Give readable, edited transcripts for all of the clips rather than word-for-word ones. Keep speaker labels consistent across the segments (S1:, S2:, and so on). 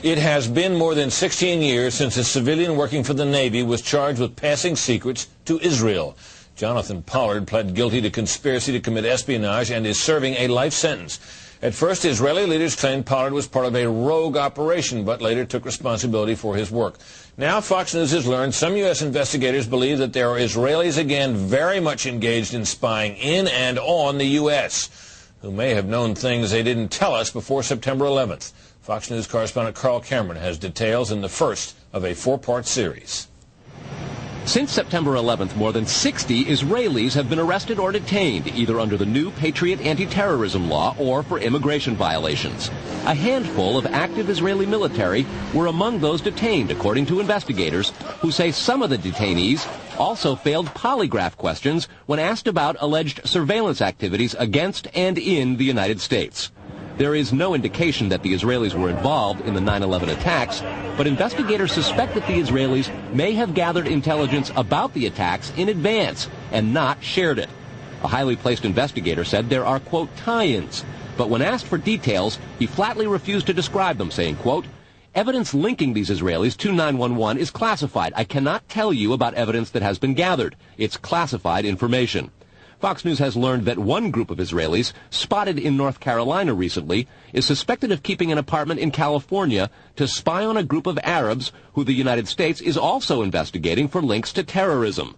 S1: It has been more than 16 years since a civilian working for the Navy was charged with passing secrets to Israel. Jonathan Pollard pled guilty to conspiracy to commit espionage and is serving a life sentence. At first, Israeli leaders claimed Pollard was part of a rogue operation, but later took responsibility for his work. Now, Fox News has learned some U.S. investigators believe that there are Israelis again very much engaged in spying in and on the U.S., who may have known things they didn't tell us before September 11th. Fox News correspondent Carl Cameron has details in the first of a four-part series.
S2: Since September 11th, more than 60 Israelis have been arrested or detained, either under the new Patriot anti-terrorism law or for immigration violations. A handful of active Israeli military were among those detained, according to investigators, who say some of the detainees also failed polygraph questions when asked about alleged surveillance activities against and in the United States. There is no indication that the Israelis were involved in the 9/11 attacks, but investigators suspect that the Israelis may have gathered intelligence about the attacks in advance and not shared it. A highly placed investigator said there are, quote, tie-ins, but when asked for details, he flatly refused to describe them, saying, quote, evidence linking these Israelis to 911 is classified. I cannot tell you about evidence that has been gathered. It's classified information. Fox News has learned that one group of Israelis, spotted in North Carolina recently, is suspected of keeping an apartment in California to spy on a group of Arabs who the United States is also investigating for links to terrorism.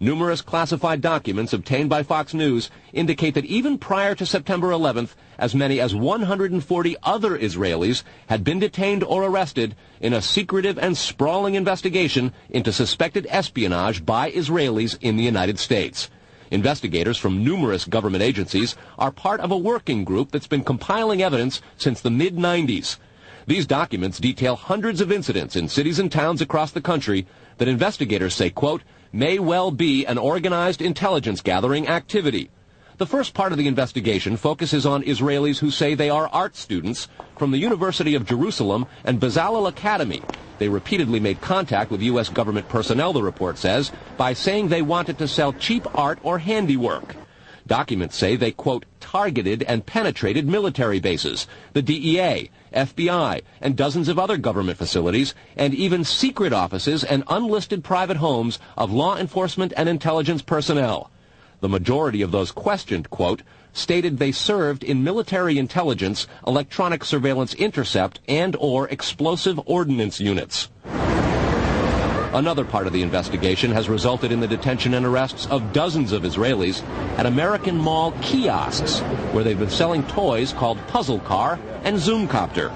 S2: Numerous classified documents obtained by Fox News indicate that even prior to September 11th, as many as 140 other Israelis had been detained or arrested in a secretive and sprawling investigation into suspected espionage by Israelis in the United States. Investigators from numerous government agencies are part of a working group that's been compiling evidence since the mid-90s. These documents detail hundreds of incidents in cities and towns across the country that investigators say, quote, may well be an organized intelligence gathering activity. The first part of the investigation focuses on Israelis who say they are art students from the University of Jerusalem and Bezalel Academy. They repeatedly made contact with U.S. government personnel, the report says, by saying they wanted to sell cheap art or handiwork. Documents say they, quote, targeted and penetrated military bases, the DEA, FBI, and dozens of other government facilities, and even secret offices and unlisted private homes of law enforcement and intelligence personnel. The majority of those questioned, quote, stated they served in military intelligence, electronic surveillance intercept, and or explosive ordnance units. Another part of the investigation has resulted in the detention and arrests of dozens of Israelis at American Mall kiosks, where they've been selling toys called Puzzle Car and Zoomcopter.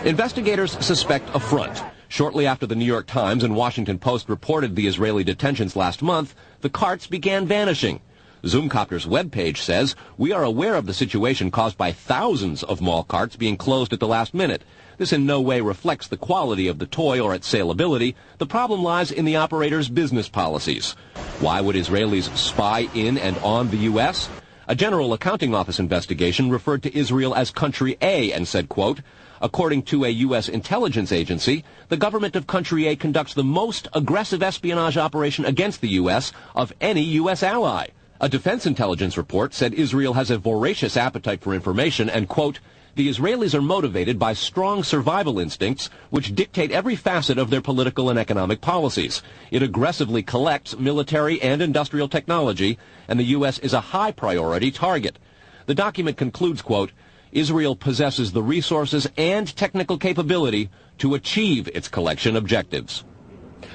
S2: Investigators suspect a front. Shortly after the New York Times and Washington Post reported the Israeli detentions last month, the carts began vanishing. Zoomcopter's webpage says, we are aware of the situation caused by thousands of mall carts being closed at the last minute. This in no way reflects the quality of the toy or its saleability. The problem lies in the operator's business policies. Why would Israelis spy in and on the U.S.? A General Accounting Office investigation referred to Israel as Country A and said, quote, according to a U.S. intelligence agency, the government of Country A conducts the most aggressive espionage operation against the U.S. of any U.S. ally. A defense intelligence report said Israel has a voracious appetite for information and, quote, the Israelis are motivated by strong survival instincts which dictate every facet of their political and economic policies. It aggressively collects military and industrial technology, and the U.S. is a high priority target. The document concludes, quote, Israel possesses the resources and technical capability to achieve its collection objectives.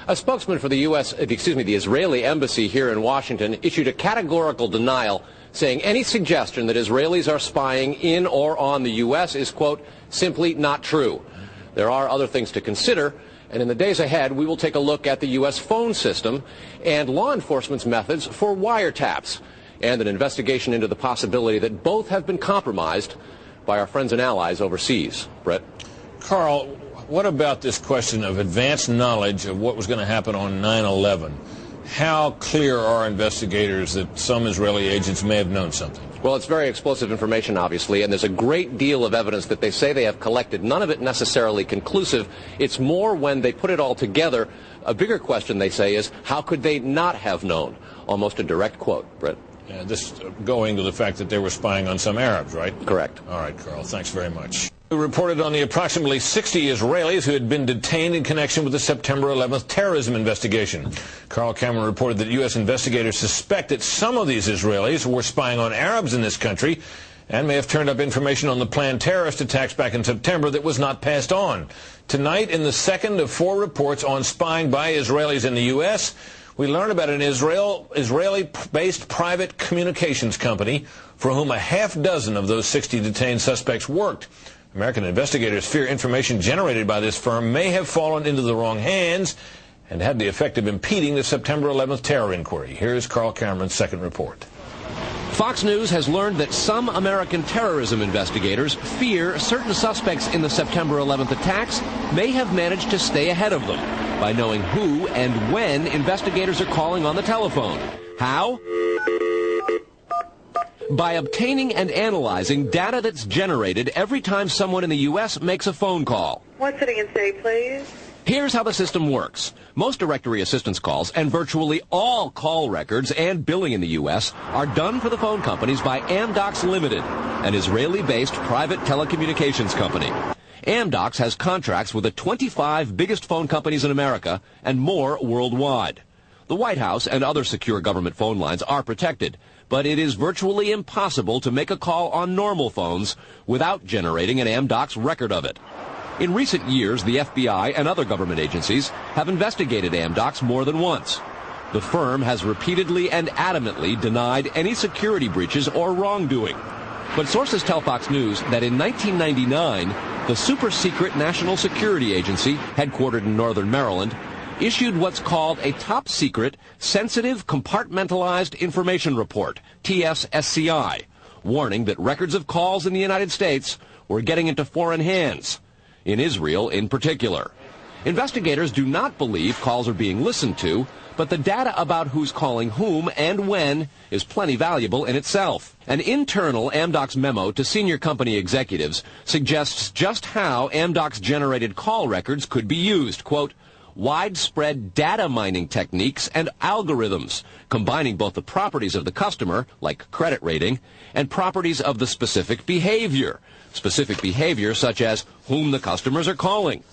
S3: A spokesman for the the Israeli embassy here in Washington issued a categorical denial, saying any suggestion that Israelis are spying in or on the U.S. is, quote, simply not true. There are other things to consider, and in the days ahead, we will take a look at the U.S. phone system and law enforcement's methods for wiretaps, and an investigation into the possibility that both have been compromised by our friends and allies overseas. Brett?
S1: Carl, what about this question of advanced knowledge of what was going to happen on 9/11? How clear are investigators that some Israeli agents may have known something?
S3: Well, it's very explosive information, obviously, and there's a great deal of evidence that they say they have collected, none of it necessarily conclusive. It's more when they put it all together. A bigger question, they say, is how could they not have known? Almost a direct quote, Brett.
S1: This going to the fact that they were spying on some Arabs, right?
S3: Correct.
S1: All right, Carl, thanks very much. We reported on the approximately 60 Israelis who had been detained in connection with the September 11th terrorism investigation. Carl Cameron reported that U.S. investigators suspect that some of these Israelis were spying on Arabs in this country and may have turned up information on the planned terrorist attacks back in September that was not passed on. Tonight, in the second of 4 reports on spying by Israelis in the U.S., we learn about an Israeli-based private communications company for whom a half dozen of those 60 detained suspects worked. American investigators fear information generated by this firm may have fallen into the wrong hands and had the effect of impeding the September 11th terror inquiry. Here's Carl Cameron's second report.
S2: Fox News has learned that some American terrorism investigators fear certain suspects in the September 11th attacks may have managed to stay ahead of them by knowing who and when investigators are calling on the telephone. How? By obtaining and analyzing data that's generated every time someone in the U.S. makes a phone call.
S4: One sitting and city, please.
S2: Here's how the system works. Most directory assistance calls and virtually all call records and billing in the U.S. are done for the phone companies by Amdocs Limited, an Israeli-based private telecommunications company. Amdocs has contracts with the 25 biggest phone companies in America and more worldwide. The White House and other secure government phone lines are protected, but it is virtually impossible to make a call on normal phones without generating an Amdocs record of it. In recent years, the FBI and other government agencies have investigated Amdocs more than once. The firm has repeatedly and adamantly denied any security breaches or wrongdoing. But sources tell Fox News that in 1999, the super-secret National Security Agency, headquartered in northern Maryland, issued what's called a top-secret, sensitive, compartmentalized information report, TSSCI, warning that records of calls in the United States were getting into foreign hands, in Israel in particular. Investigators do not believe calls are being listened to, but the data about who's calling whom and when is plenty valuable in itself. An internal Amdocs memo to senior company executives suggests just how Amdocs generated call records could be used. Quote, widespread data mining techniques and algorithms, combining both the properties of the customer, like credit rating, and properties of the specific behavior such as whom the customers are calling.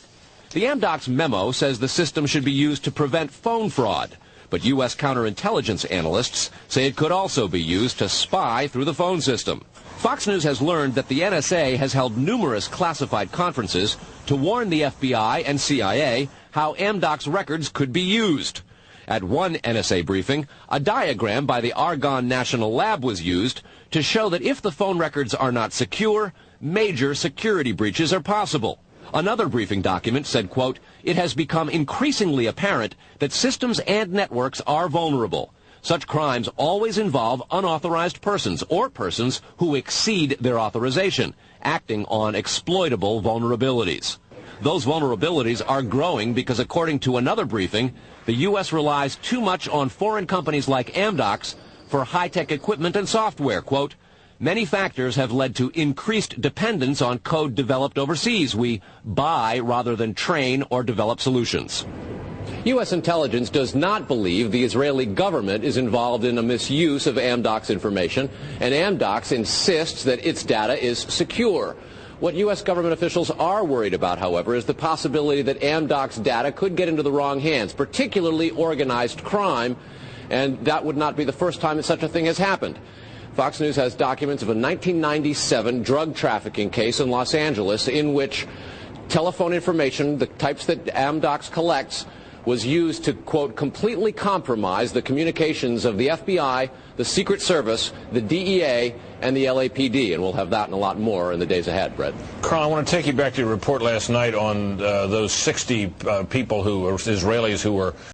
S2: The Amdocs memo says the system should be used to prevent phone fraud, but U.S. counterintelligence analysts say it could also be used to spy through the phone system. Fox News has learned that the NSA has held numerous classified conferences to warn the FBI and CIA how Amdocs records could be used. At one NSA briefing, a diagram by the Argonne National Lab was used to show that if the phone records are not secure, major security breaches are possible. Another briefing document said, quote, it has become increasingly apparent that systems and networks are vulnerable. Such crimes always involve unauthorized persons or persons who exceed their authorization, acting on exploitable vulnerabilities. Those vulnerabilities are growing because, according to another briefing, the U.S. relies too much on foreign companies like Amdocs for high-tech equipment and software. Quote, many factors have led to increased dependence on code developed overseas. We buy rather than train or develop solutions.
S3: U.S. intelligence does not believe the Israeli government is involved in a misuse of Amdocs information, and Amdocs insists that its data is secure. What U.S. government officials are worried about, however, is the possibility that Amdocs data could get into the wrong hands, particularly organized crime, and that would not be the first time that such a thing has happened. Fox News has documents of a 1997 drug trafficking case in Los Angeles in which telephone information, the types that Amdocs collects, was used to, quote, completely compromise the communications of the FBI, the Secret Service, the DEA, and the LAPD. And we'll have that and a lot more in the days ahead, Brett.
S1: Carl, I want to take you back to your report last night on those 60 people who were Israelis who were